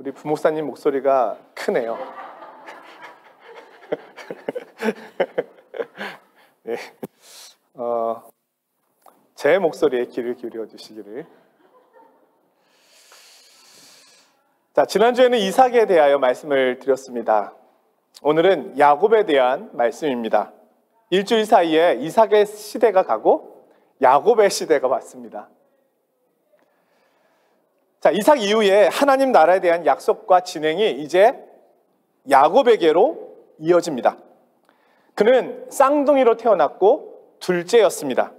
우리 부목사님 목소리가 크네요. 네. 제 목소리에 귀를 기울여 주시기를. 자, 지난주에는 이삭에 대하여 말씀을 드렸습니다. 오늘은 야곱에 대한 말씀입니다. 일주일 사이에 이삭의 시대가 가고 야곱의 시대가 왔습니다. 자, 이삭 이후에 하나님 나라에 대한 약속과 진행이 이제 야곱에게로 이어집니다. 그는 쌍둥이로 태어났고 둘째였습니다.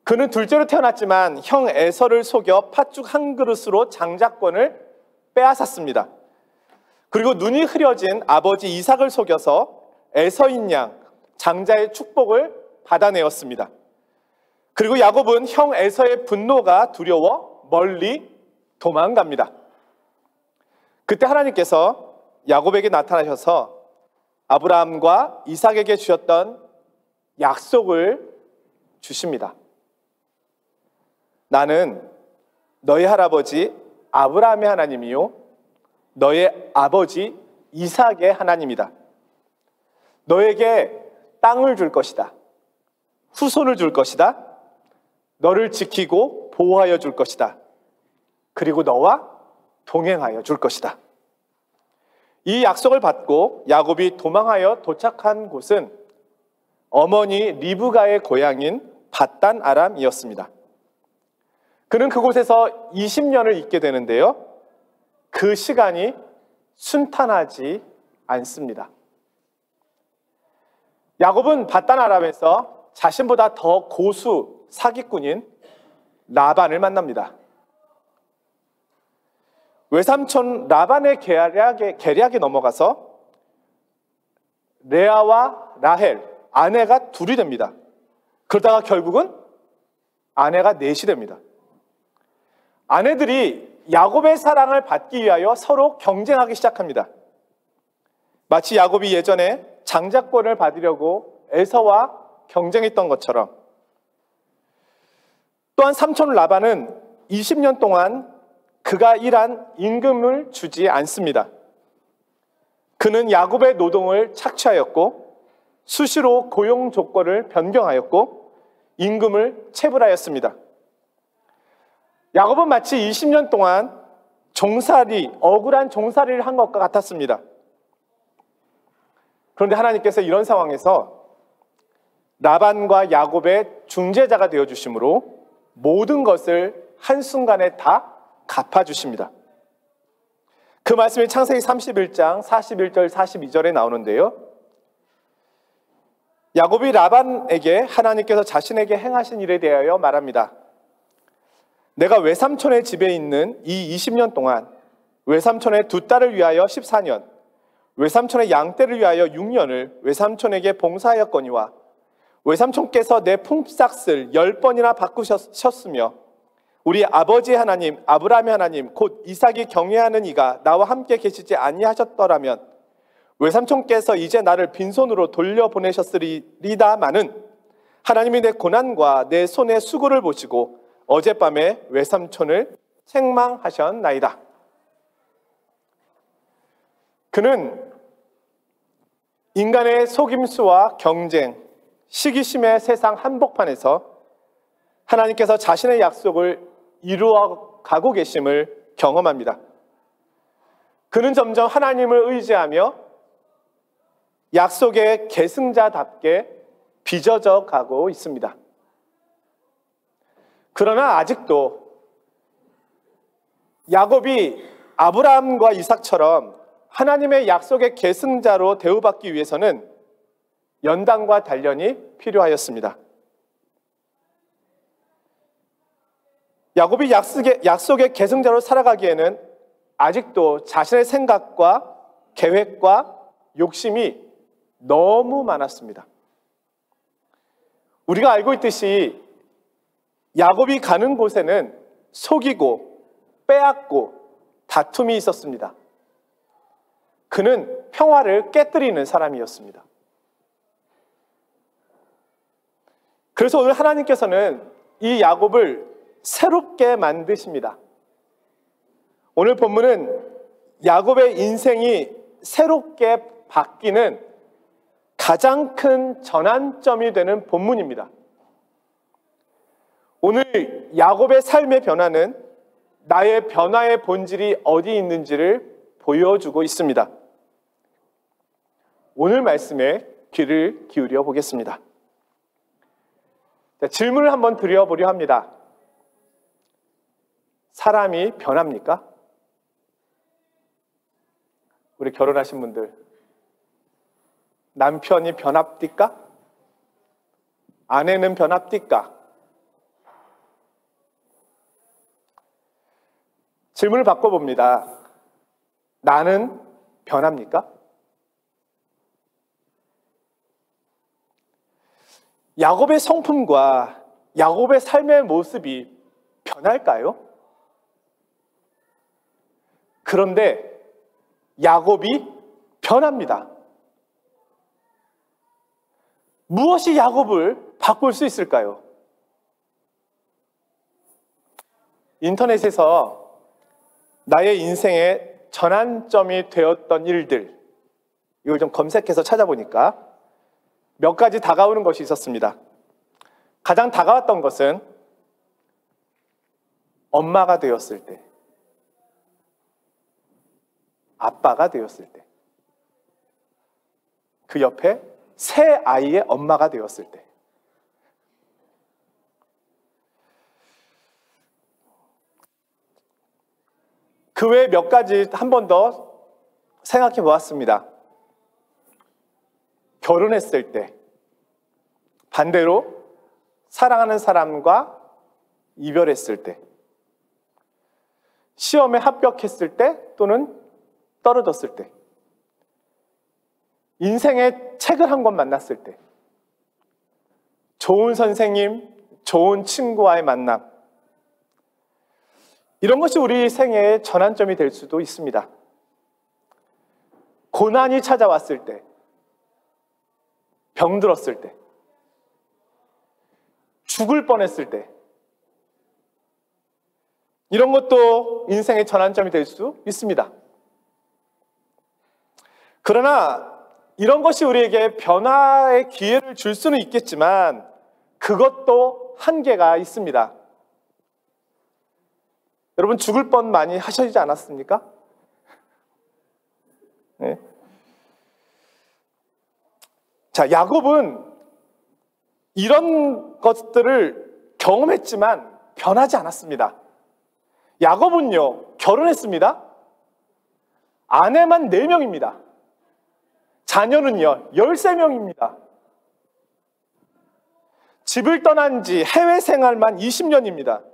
그는 둘째로 태어났지만 형 에서를 속여 팥죽 한 그릇으로 장자권을 빼앗았습니다. 그리고 눈이 흐려진 아버지 이삭을 속여서 에서인 양 장자의 축복을 받아내었습니다. 그리고 야곱은 형 에서의 분노가 두려워 멀리 도망갑니다. 그때 하나님께서 야곱에게 나타나셔서 아브라함과 이삭에게 주셨던 약속을 주십니다. 나는 너의 할아버지 아브라함의 하나님이요 너의 아버지 이삭의 하나님이다. 너에게 땅을 줄 것이다. 후손을 줄 것이다. 너를 지키고 보호하여 줄 것이다. 그리고 너와 동행하여 줄 것이다. 이 약속을 받고 야곱이 도망하여 도착한 곳은 어머니 리브가의 고향인 밧단 아람이었습니다. 그는 그곳에서 20년을 있게 되는데요. 그 시간이 순탄하지 않습니다. 야곱은 밧단 아람에서 자신보다 더 고수 사기꾼인 라반을 만납니다. 외삼촌 라반의 계략에 넘어가서 레아와 라헬 아내가 둘이 됩니다. 그러다가 결국은 아내가 넷이 됩니다. 아내들이 야곱의 사랑을 받기 위하여 서로 경쟁하기 시작합니다. 마치 야곱이 예전에 장자권을 받으려고 에서와 경쟁했던 것처럼. 또한 삼촌 라반은 20년 동안 그가 일한 임금을 주지 않습니다. 그는 야곱의 노동을 착취하였고 수시로 고용 조건을 변경하였고 임금을 체불하였습니다. 야곱은 마치 20년 동안 억울한 종살이를 한 것과 같았습니다. 그런데 하나님께서 이런 상황에서 라반과 야곱의 중재자가 되어주심으로 모든 것을 한순간에 다 갚아주십니다. 그 말씀이 창세기 31장 41절 42절에 나오는데요. 야곱이 라반에게 하나님께서 자신에게 행하신 일에 대하여 말합니다. 내가 외삼촌의 집에 있는 이 20년 동안 외삼촌의 두 딸을 위하여 14년, 외삼촌의 양떼를 위하여 6년을 외삼촌에게 봉사하였거니와 외삼촌께서 내 품삯을 10번이나 바꾸셨으며 우리 아버지의 하나님 아브라함의 하나님 곧 이삭이 경외하는 이가 나와 함께 계시지 아니하셨더라면 외삼촌께서 이제 나를 빈손으로 돌려보내셨으리다마는 하나님이 내 고난과 내 손의 수고를 보시고 어젯밤에 외삼촌을 책망하셨나이다. 그는 인간의 속임수와 경쟁, 시기심의 세상 한복판에서 하나님께서 자신의 약속을 이루어 가고 계심을 경험합니다. 그는 점점 하나님을 의지하며 약속의 계승자답게 빚어져 가고 있습니다. 그러나 아직도 야곱이 아브라함과 이삭처럼 하나님의 약속의 계승자로 대우받기 위해서는 연단과 단련이 필요하였습니다. 야곱이 약속의 계승자로 살아가기에는 아직도 자신의 생각과 계획과 욕심이 너무 많았습니다. 우리가 알고 있듯이 야곱이 가는 곳에는 속이고 빼앗고 다툼이 있었습니다. 그는 평화를 깨뜨리는 사람이었습니다. 그래서 오늘 하나님께서는 이 야곱을 새롭게 만드십니다. 오늘 본문은 야곱의 인생이 새롭게 바뀌는 가장 큰 전환점이 되는 본문입니다. 오늘 야곱의 삶의 변화는 나의 변화의 본질이 어디 있는지를 보여주고 있습니다. 오늘 말씀에 귀를 기울여 보겠습니다. 자, 질문을 한번 드려보려 합니다. 사람이 변합니까? 우리 결혼하신 분들, 남편이 변합니까? 아내는 변합니까? 질문을 바꿔봅니다. 나는 변합니까? 야곱의 성품과 야곱의 삶의 모습이 변할까요? 그런데 야곱이 변합니다. 무엇이 야곱을 바꿀 수 있을까요? 인터넷에서 나의 인생의 전환점이 되었던 일들, 이걸 좀 검색해서 찾아보니까 몇 가지 다가오는 것이 있었습니다. 가장 다가왔던 것은 엄마가 되었을 때, 아빠가 되었을 때, 그 옆에 새 아이의 엄마가 되었을 때, 그 외에 몇 가지 한 번 더 생각해 보았습니다. 결혼했을 때, 반대로 사랑하는 사람과 이별했을 때, 시험에 합격했을 때 또는 떨어졌을 때, 인생의 책을 한 권 만났을 때, 좋은 선생님, 좋은 친구와의 만남, 이런 것이 우리 생애의 전환점이 될 수도 있습니다. 고난이 찾아왔을 때, 병들었을 때, 죽을 뻔했을 때, 이런 것도 인생의 전환점이 될 수 있습니다. 그러나 이런 것이 우리에게 변화의 기회를 줄 수는 있겠지만 그것도 한계가 있습니다. 여러분, 죽을 뻔 많이 하시지 않았습니까? 네. 자, 야곱은 이런 것들을 경험했지만 변하지 않았습니다. 야곱은요, 결혼했습니다. 아내만 4명입니다. 자녀는요, 13명입니다. 집을 떠난 지 해외 생활만 20년입니다.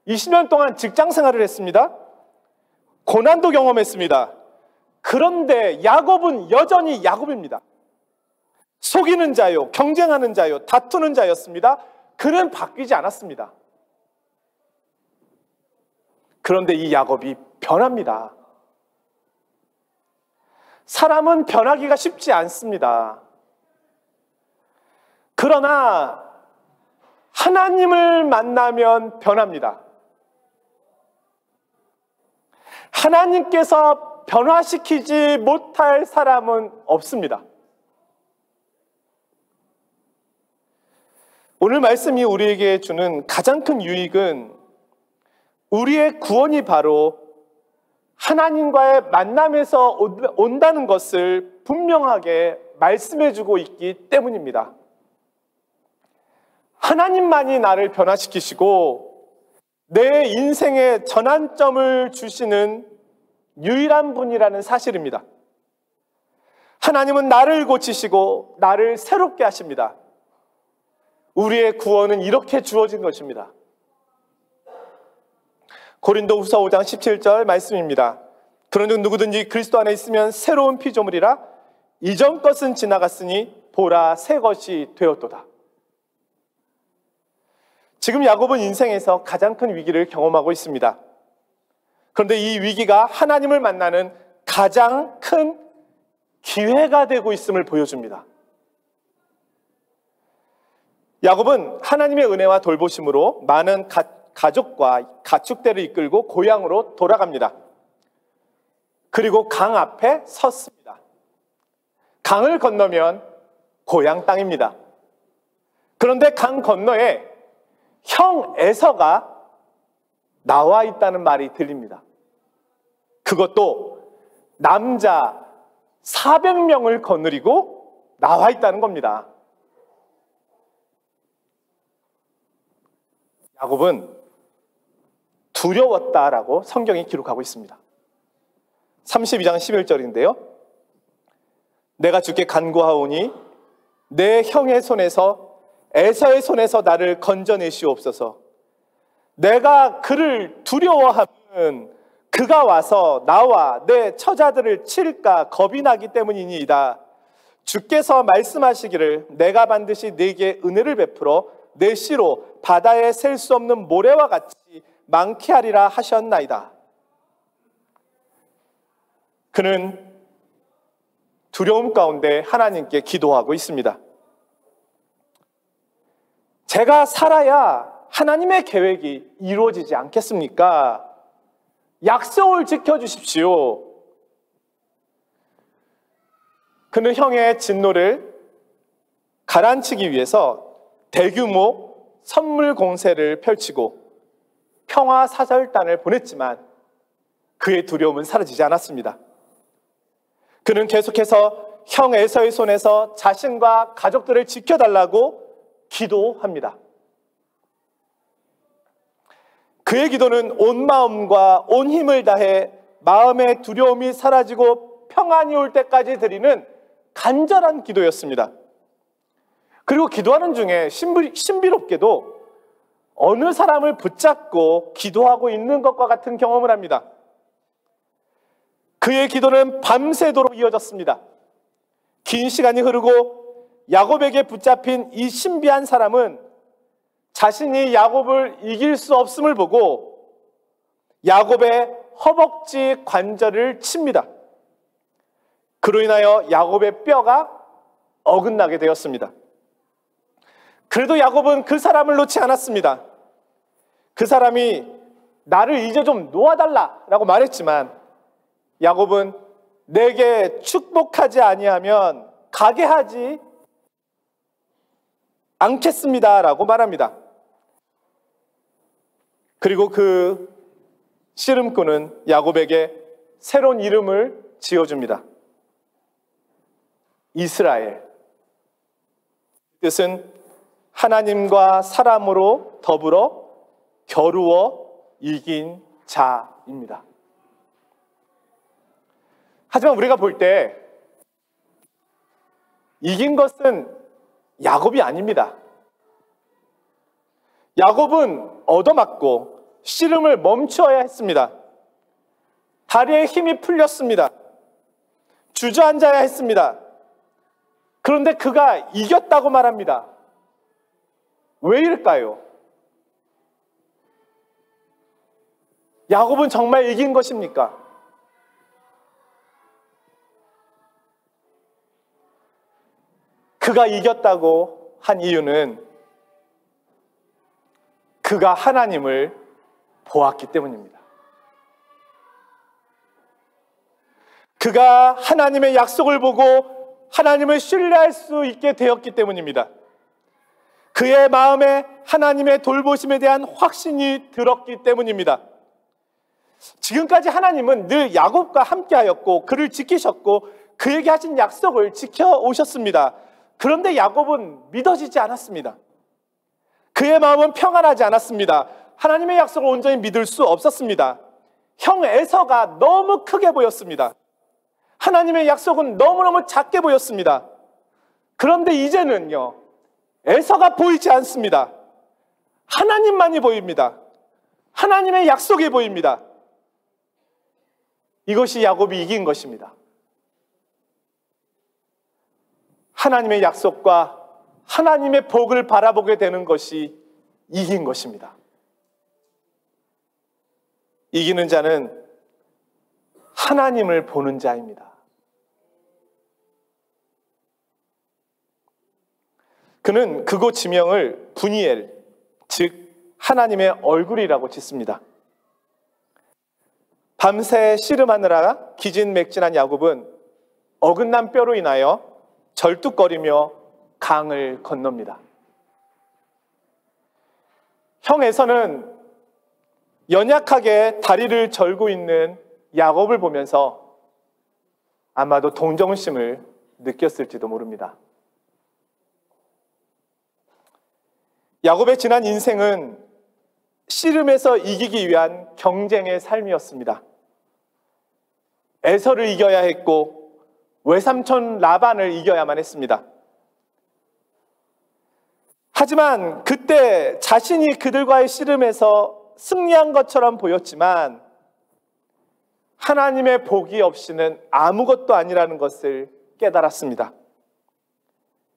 20년 동안 직장 생활을 했습니다. 고난도 경험했습니다. 그런데 야곱은 여전히 야곱입니다. 속이는 자요, 경쟁하는 자요, 다투는 자였습니다. 그는 바뀌지 않았습니다. 그런데 이 야곱이 변합니다. 사람은 변하기가 쉽지 않습니다. 그러나 하나님을 만나면 변합니다. 하나님께서 변화시키지 못할 사람은 없습니다. 오늘 말씀이 우리에게 주는 가장 큰 유익은 우리의 구원이 바로 하나님과의 만남에서 온다는 것을 분명하게 말씀해주고 있기 때문입니다. 하나님만이 나를 변화시키시고 내 인생의 전환점을 주시는 유일한 분이라는 사실입니다. 하나님은 나를 고치시고 나를 새롭게 하십니다. 우리의 구원은 이렇게 주어진 것입니다. 고린도후서 5장 17절 말씀입니다. 그런즉 누구든지 그리스도 안에 있으면 새로운 피조물이라 이전 것은 지나갔으니 보라 새 것이 되었도다. 지금 야곱은 인생에서 가장 큰 위기를 경험하고 있습니다. 그런데 이 위기가 하나님을 만나는 가장 큰 기회가 되고 있음을 보여줍니다. 야곱은 하나님의 은혜와 돌보심으로 많은 가족과 가축대를 이끌고 고향으로 돌아갑니다. 그리고 강 앞에 섰습니다. 강을 건너면 고향 땅입니다. 그런데 강 건너에 형 에서가 나와 있다는 말이 들립니다. 그것도 남자 400명을 거느리고 나와 있다는 겁니다. 야곱은 두려웠다라고 성경이 기록하고 있습니다. 32장 11절인데요. 내가 주께 간구하오니 내 형의 손에서 에서의 손에서 나를 건져내시옵소서. 내가 그를 두려워하면 그가 와서 나와 내 처자들을 칠까 겁이 나기 때문이니이다. 주께서 말씀하시기를 내가 반드시 네게 은혜를 베풀어 내 씨로 바다에 셀 수 없는 모래와 같이 많게 하리라 하셨나이다. 그는 두려움 가운데 하나님께 기도하고 있습니다. 제가 살아야 하나님의 계획이 이루어지지 않겠습니까? 약속을 지켜주십시오. 그는 형의 진노를 가라앉히기 위해서 대규모 선물 공세를 펼치고 평화사절단을 보냈지만 그의 두려움은 사라지지 않았습니다. 그는 계속해서 형 에서의 손에서 자신과 가족들을 지켜달라고 기도합니다. 그의 기도는 온 마음과 온 힘을 다해 마음의 두려움이 사라지고 평안이 올 때까지 드리는 간절한 기도였습니다. 그리고 기도하는 중에 신비롭게도 어느 사람을 붙잡고 기도하고 있는 것과 같은 경험을 합니다. 그의 기도는 밤새도록 이어졌습니다. 긴 시간이 흐르고 야곱에게 붙잡힌 이 신비한 사람은 자신이 야곱을 이길 수 없음을 보고 야곱의 허벅지 관절을 칩니다. 그로 인하여 야곱의 뼈가 어긋나게 되었습니다. 그래도 야곱은 그 사람을 놓지 않았습니다. 그 사람이 나를 이제 좀 놓아달라라고 말했지만 야곱은 내게 축복하지 아니하면 가게 하지 않겠습니다라고 말합니다. 그리고 그 씨름꾼은 야곱에게 새로운 이름을 지어줍니다. 이스라엘. 뜻은 하나님과 사람으로 더불어 겨루어 이긴 자입니다. 하지만 우리가 볼 때 이긴 것은 야곱이 아닙니다. 야곱은 얻어맞고 씨름을 멈추어야 했습니다. 다리에 힘이 풀렸습니다. 주저앉아야 했습니다. 그런데 그가 이겼다고 말합니다. 왜 이럴까요? 야곱은 정말 이긴 것입니까? 그가 이겼다고 한 이유는 그가 하나님을 보았기 때문입니다. 그가 하나님의 약속을 보고 하나님을 신뢰할 수 있게 되었기 때문입니다. 그의 마음에 하나님의 돌보심에 대한 확신이 들었기 때문입니다. 지금까지 하나님은 늘 야곱과 함께하였고 그를 지키셨고 그에게 하신 약속을 지켜오셨습니다. 그런데 야곱은 믿어지지 않았습니다. 그의 마음은 평안하지 않았습니다. 하나님의 약속을 온전히 믿을 수 없었습니다. 형 에서가 너무 크게 보였습니다. 하나님의 약속은 너무너무 작게 보였습니다. 그런데 이제는요, 에서가 보이지 않습니다. 하나님만이 보입니다. 하나님의 약속이 보입니다. 이것이 야곱이 이긴 것입니다. 하나님의 약속과 하나님의 복을 바라보게 되는 것이 이긴 것입니다. 이기는 자는 하나님을 보는 자입니다. 그는 그곳 지명을 분이엘, 즉 하나님의 얼굴이라고 짓습니다. 밤새 씨름하느라 기진맥진한 야곱은 어긋난 뼈로 인하여 절뚝거리며 강을 건넙니다. 형 에서는 연약하게 다리를 절고 있는 야곱을 보면서 아마도 동정심을 느꼈을지도 모릅니다. 야곱의 지난 인생은 씨름에서 이기기 위한 경쟁의 삶이었습니다. 에서를 이겨야 했고 외삼촌 라반을 이겨야만 했습니다. 하지만 그때 자신이 그들과의 씨름에서 승리한 것처럼 보였지만 하나님의 복이 없이는 아무것도 아니라는 것을 깨달았습니다.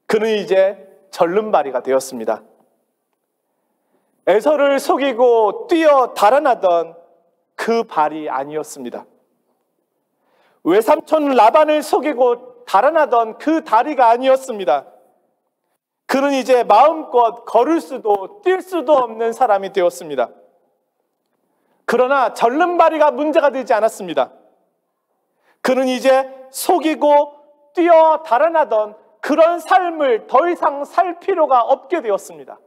그는 이제 절름발이가 되었습니다. 에서를 속이고 뛰어 달아나던 그 발이 아니었습니다. 외삼촌 라반을 속이고 달아나던 그 다리가 아니었습니다. 그는 이제 마음껏 걸을 수도 뛸 수도 없는 사람이 되었습니다. 그러나 절름발이가 문제가 되지 않았습니다. 그는 이제 속이고 뛰어 달아나던 그런 삶을 더 이상 살 필요가 없게 되었습니다.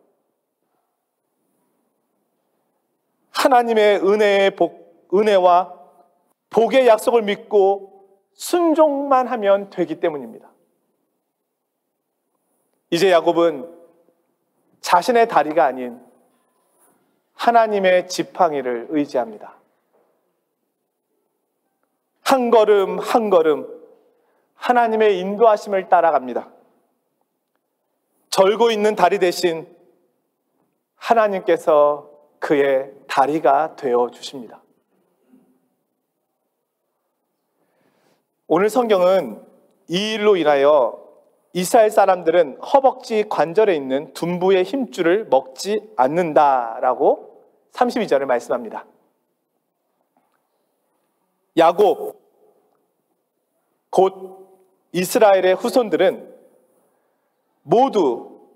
하나님의 은혜와 복의 약속을 믿고 순종만 하면 되기 때문입니다. 이제 야곱은 자신의 다리가 아닌 하나님의 지팡이를 의지합니다. 한 걸음 한 걸음 하나님의 인도하심을 따라갑니다. 절고 있는 다리 대신 하나님께서 그의 다리가 되어 주십니다. 오늘 성경은 이 일로 인하여 이스라엘 사람들은 허벅지 관절에 있는 둔부의 힘줄을 먹지 않는다라고 32절을 말씀합니다. 야곱, 곧 이스라엘의 후손들은 모두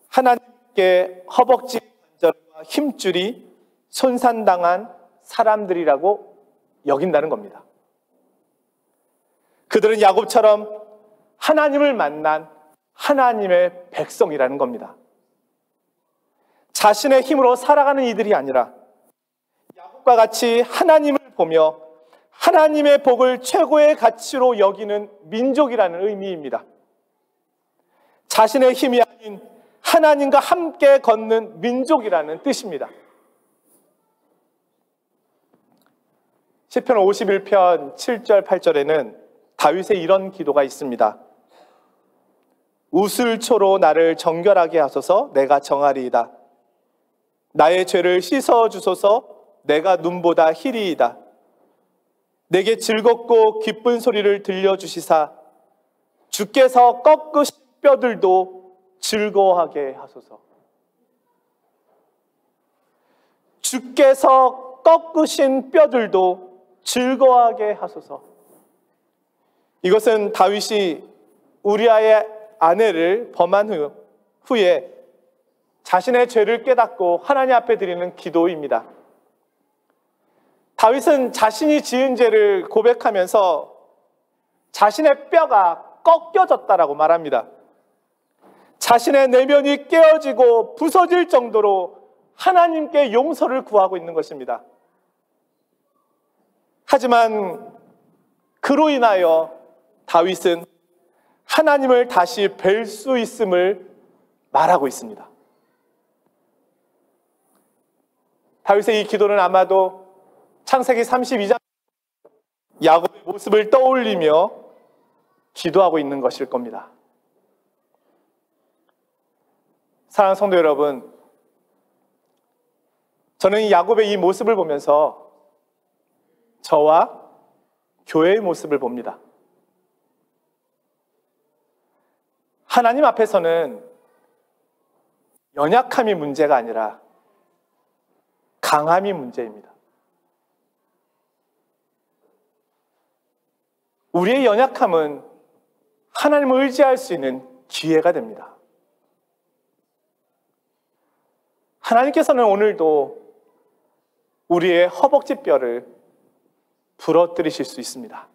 하나님께 허벅지 관절과 힘줄이 손상당한 사람들이라고 여긴다는 겁니다. 그들은 야곱처럼 하나님을 만난 하나님의 백성이라는 겁니다. 자신의 힘으로 살아가는 이들이 아니라 야곱과 같이 하나님을 보며 하나님의 복을 최고의 가치로 여기는 민족이라는 의미입니다. 자신의 힘이 아닌 하나님과 함께 걷는 민족이라는 뜻입니다. 시편 51편 7절 8절에는 다윗의 이런 기도가 있습니다. 우슬초로 나를 정결하게 하소서 내가 정하리이다. 나의 죄를 씻어 주소서 내가 눈보다 희리이다. 내게 즐겁고 기쁜 소리를 들려주시사 주께서 꺾으신 뼈들도 즐거워하게 하소서. 주께서 꺾으신 뼈들도 즐거워하게 하소서. 이것은 다윗이 우리아의 아내를 범한 후에 자신의 죄를 깨닫고 하나님 앞에 드리는 기도입니다. 다윗은 자신이 지은 죄를 고백하면서 자신의 뼈가 꺾여졌다라고 말합니다. 자신의 내면이 깨어지고 부서질 정도로 하나님께 용서를 구하고 있는 것입니다. 하지만 그로 인하여 다윗은 하나님을 다시 뵐 수 있음을 말하고 있습니다. 다윗의 이 기도는 아마도 창세기 32장 야곱의 모습을 떠올리며 기도하고 있는 것일 겁니다. 사랑하는 성도 여러분, 저는 이 야곱의 이 모습을 보면서 저와 교회의 모습을 봅니다. 하나님 앞에서는 연약함이 문제가 아니라 강함이 문제입니다. 우리의 연약함은 하나님을 의지할 수 있는 기회가 됩니다. 하나님께서는 오늘도 우리의 허벅지 뼈를 부러뜨리실 수 있습니다.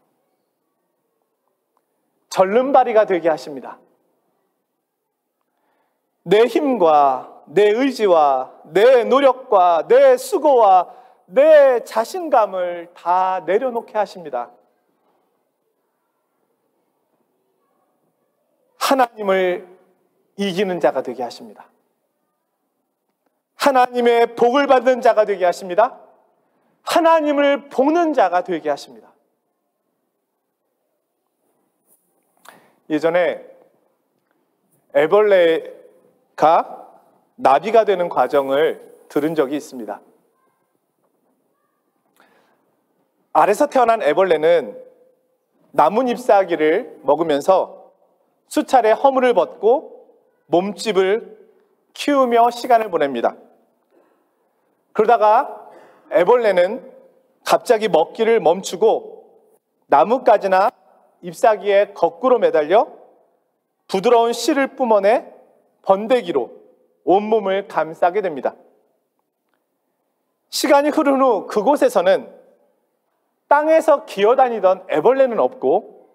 절름발이가 되게 하십니다. 내 힘과 내 의지와 내 노력과 내 수고와 내 자신감을 다 내려놓게 하십니다. 하나님을 이기는 자가 되게 하십니다. 하나님의 복을 받는 자가 되게 하십니다. 하나님을 볶는 자가 되게 하십니다. 예전에 애벌레가 나비가 되는 과정을 들은 적이 있습니다. 알에서 태어난 애벌레는 나뭇 잎사귀를 먹으면서 수차례 허물을 벗고 몸집을 키우며 시간을 보냅니다. 그러다가 애벌레는 갑자기 먹기를 멈추고 나뭇가지나 잎사귀에 거꾸로 매달려 부드러운 씨를 뿜어내 번데기로 온몸을 감싸게 됩니다. 시간이 흐른 후 그곳에서는 땅에서 기어다니던 애벌레는 없고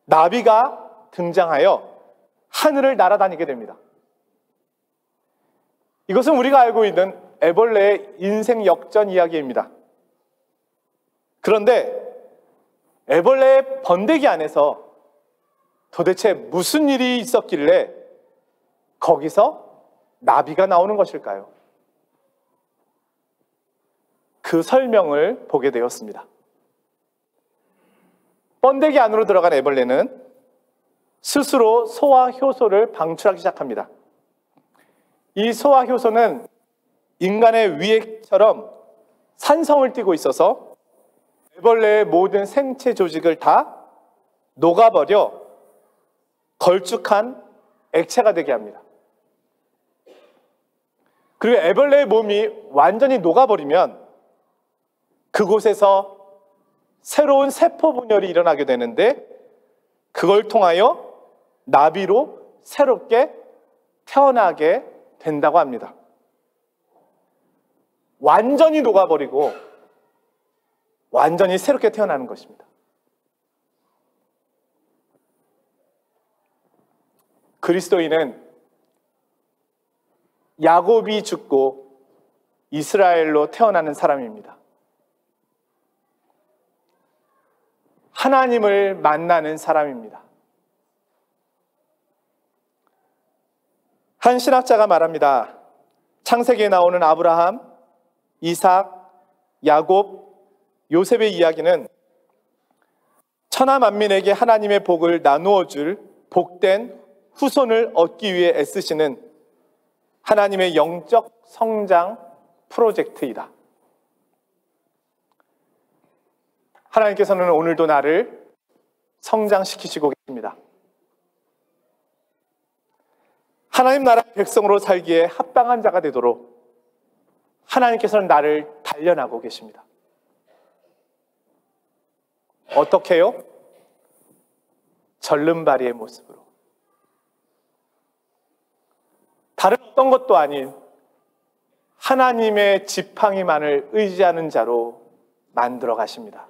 나비가 등장하여 하늘을 날아다니게 됩니다. 이것은 우리가 알고 있는 애벌레의 인생 역전 이야기입니다. 그런데 애벌레의 번데기 안에서 도대체 무슨 일이 있었길래 거기서 나비가 나오는 것일까요? 그 설명을 보게 되었습니다. 번데기 안으로 들어간 애벌레는 스스로 소와 효소를 방출하기 시작합니다. 이 소와 효소는 인간의 위액처럼 산성을 띠고 있어서 애벌레의 모든 생체 조직을 다 녹아버려 걸쭉한 액체가 되게 합니다. 그리고 애벌레의 몸이 완전히 녹아버리면 그곳에서 새로운 세포 분열이 일어나게 되는데 그걸 통하여 나비로 새롭게 태어나게 된다고 합니다. 완전히 녹아버리고 완전히 새롭게 태어나는 것입니다. 그리스도인은 야곱이 죽고 이스라엘로 태어나는 사람입니다. 하나님을 만나는 사람입니다. 한 신학자가 말합니다. 창세기에 나오는 아브라함, 이삭, 야곱, 요셉의 이야기는 천하 만민에게 하나님의 복을 나누어 줄 복된 후손을 얻기 위해 애쓰시는 하나님의 영적 성장 프로젝트이다. 하나님께서는 오늘도 나를 성장시키시고 계십니다. 하나님 나라 백성으로 살기에 합당한 자가 되도록 하나님께서는 나를 단련하고 계십니다. 어떻게요? 절름발이의 모습으로. 다른 어떤 것도 아닌 하나님의 지팡이만을 의지하는 자로 만들어 가십니다.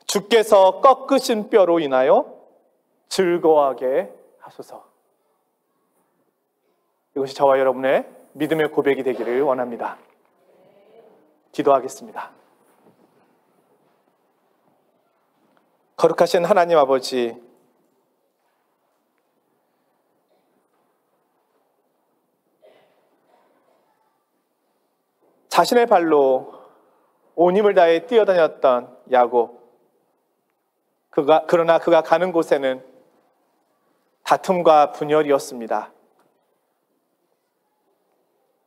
주께서 꺾으신 뼈로 인하여 즐거워하게 하소서. 이것이 저와 여러분의 믿음의 고백이 되기를 원합니다. 기도하겠습니다. 거룩하신 하나님 아버지, 자신의 발로 온 힘을 다해 뛰어다녔던 야곱, 그러나 그가 가는 곳에는 다툼과 분열이었습니다.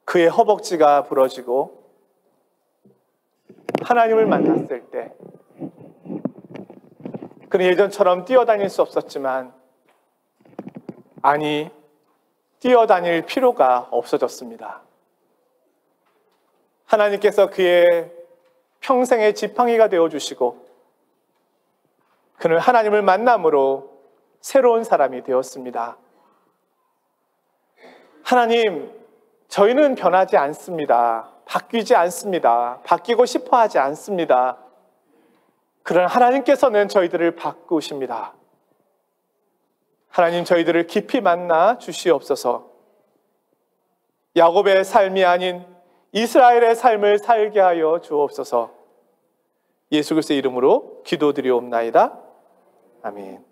그의 허벅지가 부러지고 하나님을 만났을 때 그는 예전처럼 뛰어다닐 수 없었지만 아니, 뛰어다닐 필요가 없어졌습니다. 하나님께서 그의 평생의 지팡이가 되어주시고 그는 하나님을 만남으로 새로운 사람이 되었습니다. 하나님, 저희는 변하지 않습니다. 바뀌지 않습니다. 바뀌고 싶어 하지 않습니다. 그러나 하나님께서는 저희들을 바꾸십니다. 하나님, 저희들을 깊이 만나 주시옵소서. 야곱의 삶이 아닌 이스라엘의 삶을 살게 하여 주옵소서. 예수 그리스도의 이름으로 기도드리옵나이다. 아멘.